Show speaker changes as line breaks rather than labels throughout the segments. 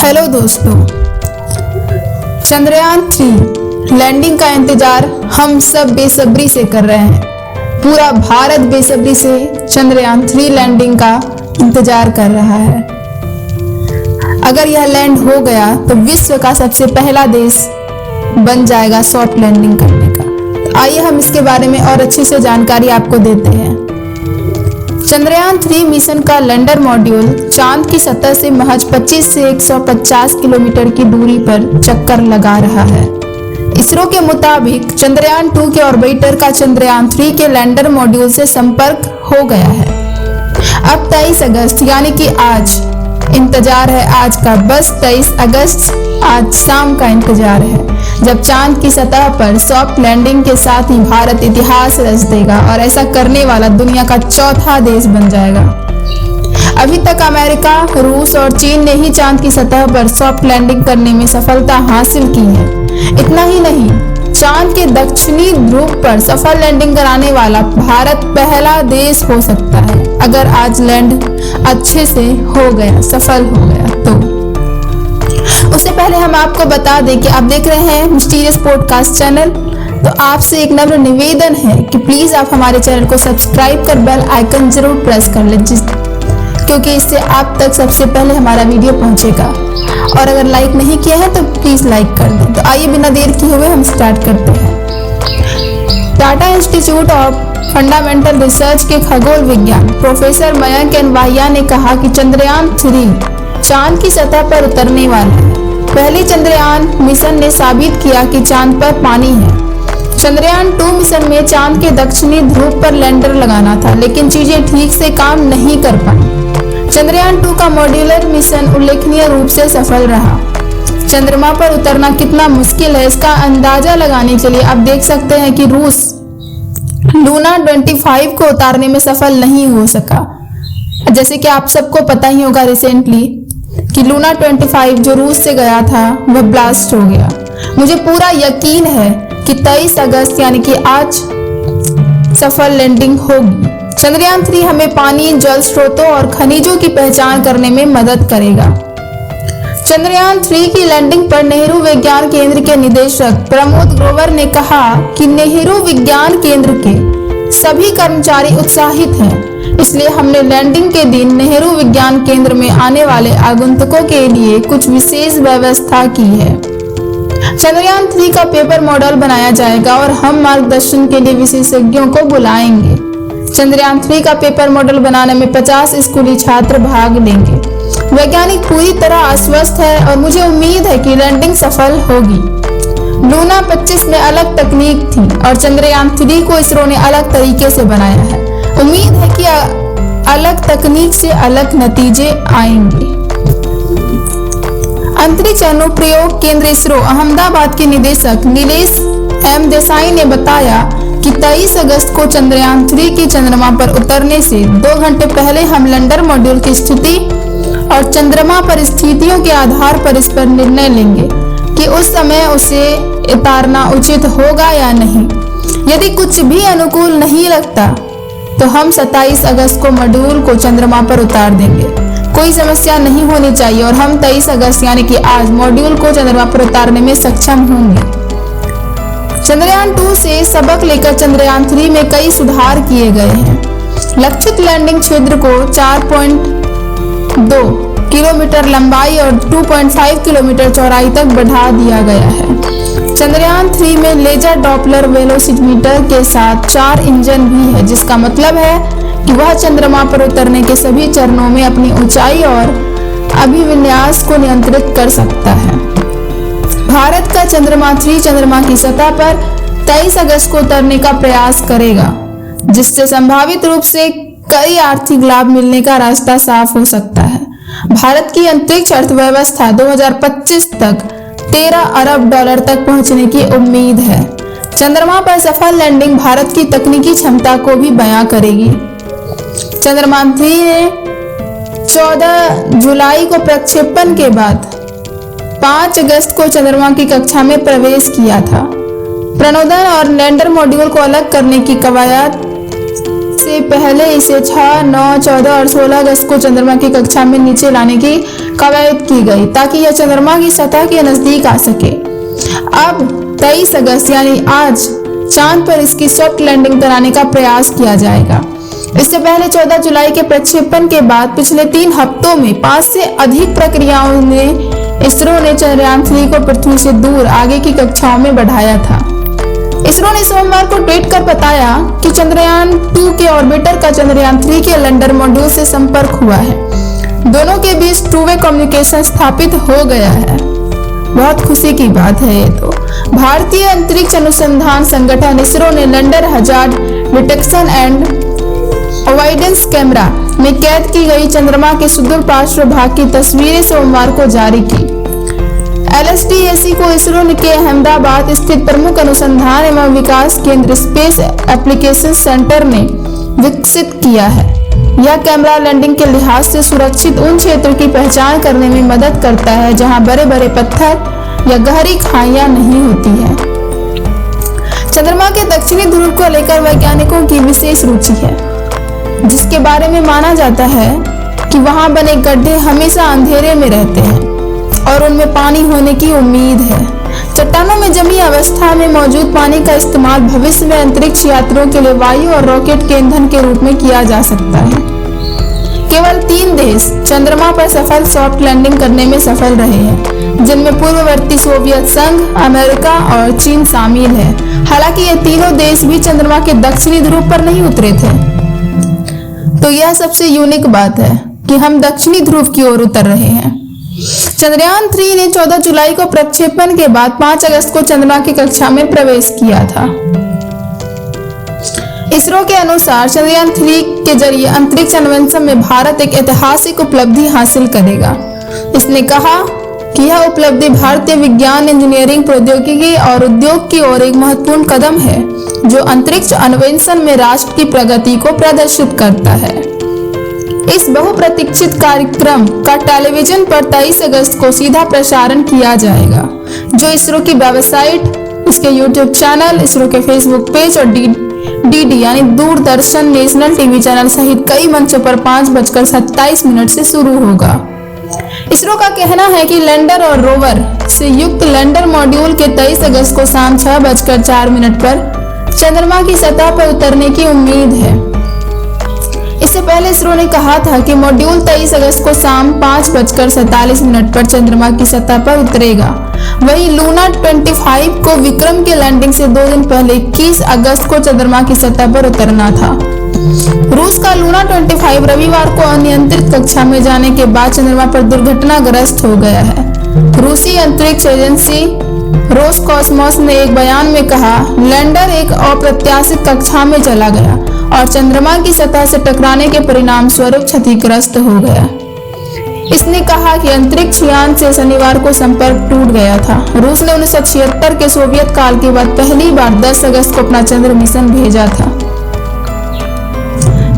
Hello दोस्तों, Chandrayaan 3 landing का इंतजार हम सब बेसब्री से कर रहे हैं। पूरा भारत बेसब्री से चंद्रयान 3 लैंडिंग का इंतजार कर रहा है। अगर यह लैंड हो गया तो विश्व का सबसे पहला देश बन जाएगा सॉफ्ट लैंडिंग करने का। तो आइए हम इसके बारे में और अच्छी से जानकारी आपको देते हैं। चंद्रयान 3 मिशन का लैंडर मॉड्यूल चांद की सतह से महज 25 से 150 किलोमीटर की दूरी पर चक्कर लगा रहा है। इसरो के मुताबिक चंद्रयान 2 के ऑर्बिटर का चंद्रयान 3 के लैंडर मॉड्यूल से संपर्क हो गया है। अब 23 अगस्त यानी कि आज इंतजार है, आज का बस 23 अगस्त आज शाम का इंतजार है, जब चांद की सतह पर सॉफ्ट लैंडिंग के साथ ही भारत इतिहास रच देगा और ऐसा करने वाला दुनिया का चौथा देश बन जाएगा। अभी तक अमेरिका, रूस और चीन ने ही चांद की सतह पर सॉफ्ट लैंडिंग करने में सफलता हासिल की है। इतना ही नहीं, चांद के दक्षिणी ध्रुव पर सफल लैंडिंग कराने वाला भारत पहला देश हो सकता है, अगर आज लैंड अच्छे से हो गया, सफल हो गया तो। उससे पहले हम आपको बता दें कि आप देख रहे हैं मिस्टीरियस पॉडकास्ट चैनल। तो आपसे एक नम्र निवेदन है कि प्लीज आप हमारे चैनल को सब्सक्राइब कर बेल आइकन जरूर प्रेस कर लें, क्योंकि इससे आप तक सबसे पहले हमारा वीडियो पहुंचेगा। और अगर लाइक नहीं किया है तो प्लीज लाइक कर दें। तो आइए बिना देर किए हुए हम स्टार्ट करते हैं। Tata institute of fundamental research के खगोल विज्ञान प्रोफेसर मयंक एन वाहिया ने कहा कि चंद्रयान 3 चांद की सतह पर उतरने वाला है। पहले चंद्रयान मिशन ने साबित किया कि चांद पर पानी है। चंद्रयान 2 मिशन में चांद के दक्षिणी ध्रुव पर लैंडर लगाना था, लेकिन चीजें ठीक से काम नहीं कर पाई। चंद्रयान 2 का मॉड्यूलर मिशन उल्लेखनीय रूप से सफल रहा। चंद्रमा पर उतरना कितना मुश्किल है, इसका अंदाजा लगाने के लिए आप देख सकते हैं कि रूस लूना 25 को उतारने में सफल नहीं हो सका। जैसे कि आप सबको पता ही होगा रिसेंटली कि लूना 25 जो रूस से गया था वह ब्लास्ट हो गया। मुझे पूरा यकीन है कि 23 अगस्त यानी कि आज सफल लैंडिंग होगी। चंद्रयान 3 हमें पानी, जल स्रोतों और खनिजों की पहचान करने में मदद करेगा। चंद्रयान 3 की लैंडिंग पर नेहरू विज्ञान केंद्र के निदेशक प्रमोद ग्रोवर ने कहा कि नेहरू विज्ञान केंद्र के सभी कर्मचारी उत्साहित हैं, इसलिए हमने लैंडिंग के दिन नेहरू विज्ञान केंद्र में आने वाले आगंतुकों के लिए कुछ विशेष व्यवस्था की है। चंद्रयान 3 का पेपर मॉडल बनाया जाएगा और हम मार्गदर्शन के लिए विशेषज्ञों को बुलाएंगे। चंद्रयान 3 का पेपर मॉडल बनाने में 50 स्कूली छात्र भाग लेंगे। वैज्ञानिक पूरी तरह आश्वस्त है और मुझे उम्मीद है कि लैंडिंग सफल होगी। लूना 25 में अलग तकनीक थी और चंद्रयान 3 को इसरो ने अलग तरीके से बनाया है। उम्मीद है कि अलग तकनीक से अलग नतीजे आएंगे। अंतरिक्ष अनुप्रयोग केंद्र इसरो अहमदाबाद के निदेशक नीलेश एम देसाई ने बताया कि 23 अगस्त को चंद्रयान 3 के चंद्रमा पर उतरने से 2 घंटे पहले हम लैंडर मॉड्यूल की स्थिति और चंद्रमा पर स्थितियों के आधार पर इस पर निर्णय लेंगे कि उस समय उसे उतारना उचित होगा या नहीं। यदि कुछ भी अनुकूल नहीं लगता तो हम 27 अगस्त को मॉड्यूल को चंद्रमा पर उतार देंगे। कोई समस्या नहीं होनी चाहिए और हम 23 अगस्त यानी कि आज मॉड्यूल को चंद्रमा पर उतारने में सक्षम होंगे। चंद्रयान 2 से सबक लेकर चंद्रयान 3 में कई सुधार किए गए हैं। लक्षित लैंडिंग क्षेत्र को 4.2 किलोमीटर लंबाई और 2.5 किलोमीटर चौड़ाई तक बढ़ा दिया गया है। चंद्रयान 3 में लेजर डॉपलर वेलोसिमीटर के साथ 4 इंजन भी है, जिसका मतलब है कि वह चंद्रमा पर उतरने के सभी चरणों में अपनी ऊंचाई और अभिविन्यास को नियंत्रित कर सकता है। भारत का चंद्रयान 3 चंद्रमा की सतह पर 23 अगस्त को उतरने का प्रयास करेगा, जिससे संभावित रूप से कई आर्थिक लाभ मिलने का रास्ता साफ हो सकता है। भारत की अंतरिक्ष अर्थव्यवस्था 2025 तक $13 अरब तक पहुंचने की उम्मीद है। चंद्रमा पर सफल लैंडिंग भारत की तकनीकी क्षमता को भी बयां करेगी। चंद्रयान 3 ने 14 जुलाई को प्रक्षेपण के बाद 5 अगस्त को चंद्रमा की कक्षा में प्रवेश किया था। प्रणोदन और लैंडर मॉड्यूल को अलग करने की कवायद इससे पहले इसे 6, 9, 14 और 16 अगस्त को चंद्रमा की कक्षा में नीचे लाने की कवायद की गई ताकि यह चंद्रमा की सतह के नजदीक आ सके। अब 23 अगस्त यानी आज चांद पर इसकी सॉफ्ट लैंडिंग कराने का प्रयास किया जाएगा। इससे पहले 14 जुलाई के प्रक्षेपण के बाद पिछले 3 हफ्तों में 5 से अधिक प्रक्रियाओं में इसरो ने चंद्रयान 3 को पृथ्वी से दूर आगे की कक्षाओं में बढ़ाया था। इसरो ने सोमवार को ट्वीट कर बताया कि चंद्रयान 2 के ऑर्बिटर का चंद्रयान 3 के लैंडर मॉड्यूल से संपर्क हुआ है। दोनों के बीच टू वे कम्युनिकेशन स्थापित हो गया है। बहुत खुशी की बात है ये तो। भारतीय अंतरिक्ष अनुसंधान संगठन इसरो ने lander hazard detection and avoidance camera में कैद की गई चंद्रमा के सुदूर पार्श्व भाग की तस्वीरें सोमवार को जारी की। LSTAC को इसरो के अहमदाबाद स्थित प्रमुख अनुसंधान एवं विकास केंद्र स्पेस एप्लीकेशन सेंटर ने विकसित किया है। यह कैमरा लैंडिंग के लिहाज से सुरक्षित उन क्षेत्रों की पहचान करने में मदद करता है जहां बड़े बड़े पत्थर या गहरी खाइयां नहीं होती है। चंद्रमा के दक्षिणी ध्रुव को लेकर वैज्ञानिकों की विशेष रुचि है, जिसके बारे में माना जाता है कि वहां बने गड्ढे हमेशा अंधेरे में रहते हैं और उनमें पानी होने की उम्मीद है। चट्टानों में जमी अवस्था में मौजूद पानी का इस्तेमाल भविष्य में अंतरिक्ष यात्रियों के लिए वायु और रॉकेट के ईंधन के रूप में किया जा सकता है। केवल 3 देश चंद्रमा पर सफल सॉफ्ट लैंडिंग करने में सफल रहे हैं, जिनमें पूर्ववर्ती सोवियत संघ, अमेरिका और चीन शामिल है। हालांकि ये तीनों देश भी चंद्रमा के दक्षिणी ध्रुव पर नहीं उतरे थे। तो यह सबसे यूनिक बात है कि हम दक्षिणी ध्रुव की ओर उतर रहे हैं। चंद्रयान 3 ने 14 जुलाई को प्रक्षेपण के बाद 5 अगस्त को चंद्रमा की कक्षा में प्रवेश किया था। इसरो के अनुसार चंद्रयान 3 के जरिए अंतरिक्ष अन्वेषण में भारत एक ऐतिहासिक उपलब्धि हासिल करेगा। इसने कहा कि यह उपलब्धि भारतीय विज्ञान, इंजीनियरिंग, प्रौद्योगिकी और उद्योग की ओर एक महत्वपूर्ण कदम है, जो अंतरिक्ष अन्वेषण में राष्ट्र की प्रगति को प्रदर्शित करता है। इस बहुप्रतीक्षित कार्यक्रम का टेलीविजन पर 23 अगस्त को सीधा प्रसारण किया जाएगा, जो इसरो की वेबसाइट, इसके यूट्यूब चैनल, इसरो के फेसबुक पेज और डीडी यानी दूरदर्शन नेशनल टीवी चैनल सहित कई मंचों पर 5:27 से शुरू होगा। इसरो का कहना है कि लैंडर और रोवर से युक्त लैंडर मॉड्यूल के 23 अगस्त को शाम 6:04 पर चंद्रमा की सतह पर उतरने की उम्मीद है। इससे पहले इसरो ने कहा था कि मॉड्यूल 23 अगस्त को शाम 5:47 पर चंद्रमा की सतह पर उतरेगा। वहीं लूना 25 को विक्रम के लैंडिंग से 2 दिन पहले 21 अगस्त को चंद्रमा की सतह पर उतरना था। रूस का लूना 25 रविवार को अनियंत्रित कक्षा में जाने के बाद चंद्रमा पर दुर्घटनाग्रस्त हो गया है। रूसी अंतरिक्ष एजेंसी रोसकॉस्मोस ने एक बयान में कहा, लैंडर एक अप्रत्याशित कक्षा में चला गया और चंद्रमा की सतह से टकराने के परिणाम स्वरूप क्षतिग्रस्त हो गया। इसने कहा कि अंतरिक्ष यान से शनिवार को संपर्क टूट गया था। रूस ने 1976 के सोवियत काल के बाद पहली बार 10 अगस्त को अपना चंद्र मिशन भेजा था।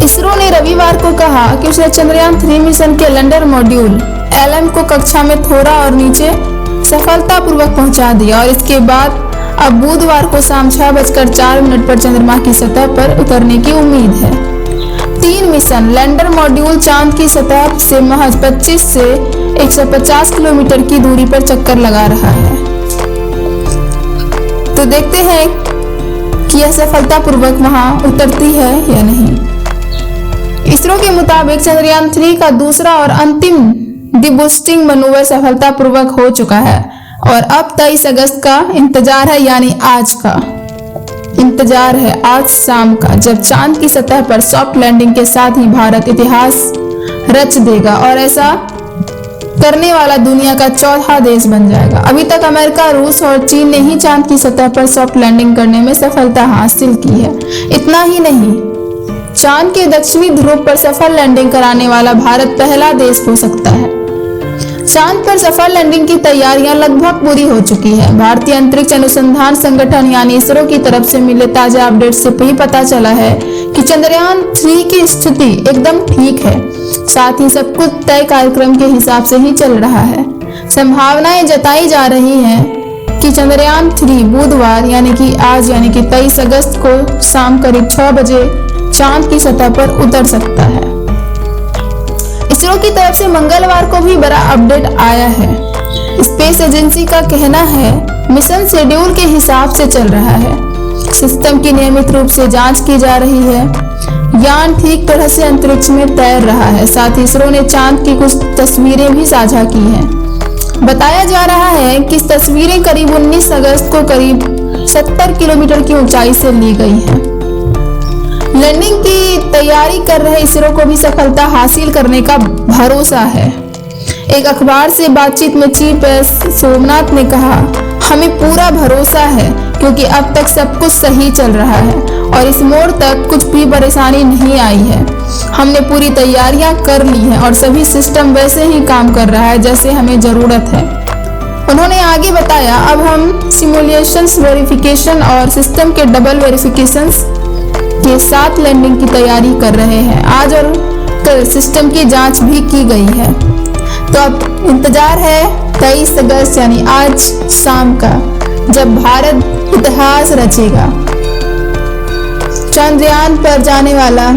इसरो ने रविवार को कहा कि उसने चंद्रयान 3 मिशन के लैंडर मॉड्यूल LM को कक्षा में थोड़ा और नीचे सफलतापूर्वक पहुंचा दिया और इसके बाद अब बुधवार को शाम 6:04 पर चंद्रमा की सतह पर उतरने की उम्मीद है। 3 मिशन लैंडर मॉड्यूल चांद की सतह से महज 25 से 150 किलोमीटर की दूरी पर चक्कर लगा रहा है। तो देखते हैं कि यह सफलतापूर्वक वहां उतरती है या नहीं। इसरो के मुताबिक चंद्रयान 3 का दूसरा और अंतिम डिबूस्टिंग मैनूवर सफलतापूर्वक हो चुका है और अब 23 अगस्त का इंतजार है, यानी आज का इंतजार है, आज शाम का, जब चांद की सतह पर सॉफ्ट लैंडिंग के साथ ही भारत इतिहास रच देगा और ऐसा करने वाला दुनिया का चौथा देश बन जाएगा। अभी तक अमेरिका, रूस और चीन ने ही चांद की सतह पर सॉफ्ट लैंडिंग करने में सफलता हासिल की है। इतना ही नहीं, चांद के दक्षिणी ध्रुव पर सफल लैंडिंग कराने वाला भारत पहला देश हो सकता है। चांद पर सफल लैंडिंग की तैयारियां लगभग पूरी हो चुकी है। भारतीय अंतरिक्ष अनुसंधान संगठन यानी इसरो की तरफ से मिले ताजा अपडेट से भी पता चला है कि चंद्रयान 3 की स्थिति एकदम ठीक है। साथ ही सब कुछ तय कार्यक्रम के हिसाब से ही चल रहा है। संभावनाएं जताई जा रही हैं कि चंद्रयान 3 बुधवार यानी कि आज यानी कि 23 अगस्त को शाम करीब चांद की सतह पर उतर सकता है। इसरो की तरफ से मंगलवार को भी बड़ा अपडेट आया है। स्पेस एजेंसी का कहना है मिशन शेड्यूल के हिसाब से चल रहा है। सिस्टम की नियमित रूप से जांच की जा रही है। यान ठीक तरह से अंतरिक्ष में तैर रहा है। साथ ही इसरो ने चांद की कुछ तस्वीरें भी साझा की हैं। बताया जा रहा है कि इस तस्वीरें करीब 19 अगस्त को करीब 70 किलोमीटर की ऊंचाई से ली गई हैं। लैंडिंग की तैयारी कर रहे इसरो को भी सफलता हासिल करने का भरोसा है। एक अखबार से बातचीत में चीफ सोमनाथ ने कहा, हमें पूरा भरोसा है क्योंकि अब तक सब कुछ सही चल रहा है और इस मोड़ तक कुछ भी परेशानी नहीं आई है। हमने पूरी तैयारियां कर ली हैं और सभी सिस्टम वैसे ही काम कर रहा है जैसे हमें जरूरत है। उन्होंने आगे बताया, अब हम सिमुलेशंस वेरिफिकेशन और सिस्टम के डबल वेरिफिकेशंस के साथ लैंडिंग की तैयारी कर रहे हैं। आज और कल सिस्टम की जांच भी की गई है। तो अब इंतजार है 23 अगस्त यानी आज शाम का, जब भारत इतिहास रचेगा। चंद्रयान पर जाने वाला,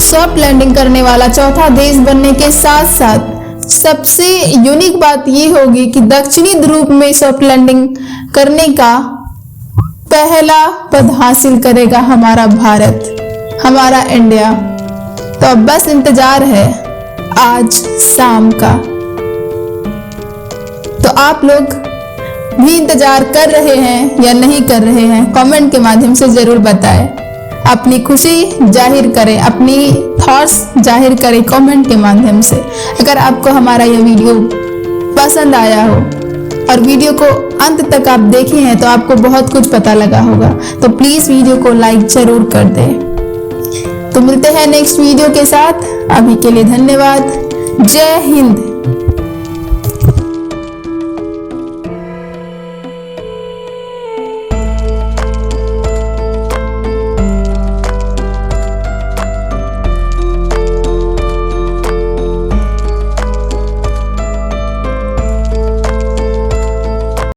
सॉफ्ट लैंडिंग करने वाला चौथा देश बनने के साथ साथ सबसे यूनिक बात ये होगी कि दक्षिणी ध्रुव में सॉफ्ट लैंडिंग करने का पहला पद हासिल करेगा हमारा भारत, हमारा इंडिया। तो अब बस इंतजार है आज शाम का। तो आप लोग भी इंतजार कर रहे हैं या नहीं कर रहे हैं, कमेंट के माध्यम से जरूर बताएं। अपनी खुशी जाहिर करें, अपनी थॉट्स जाहिर करें कमेंट के माध्यम से। अगर आपको हमारा यह वीडियो पसंद आया हो और वीडियो को अंत तक आप देखे हैं तो आपको बहुत कुछ पता लगा होगा, तो प्लीज वीडियो को लाइक जरूर कर दें। तो मिलते हैं नेक्स्ट वीडियो के साथ। अभी के लिए धन्यवाद। जय हिंद।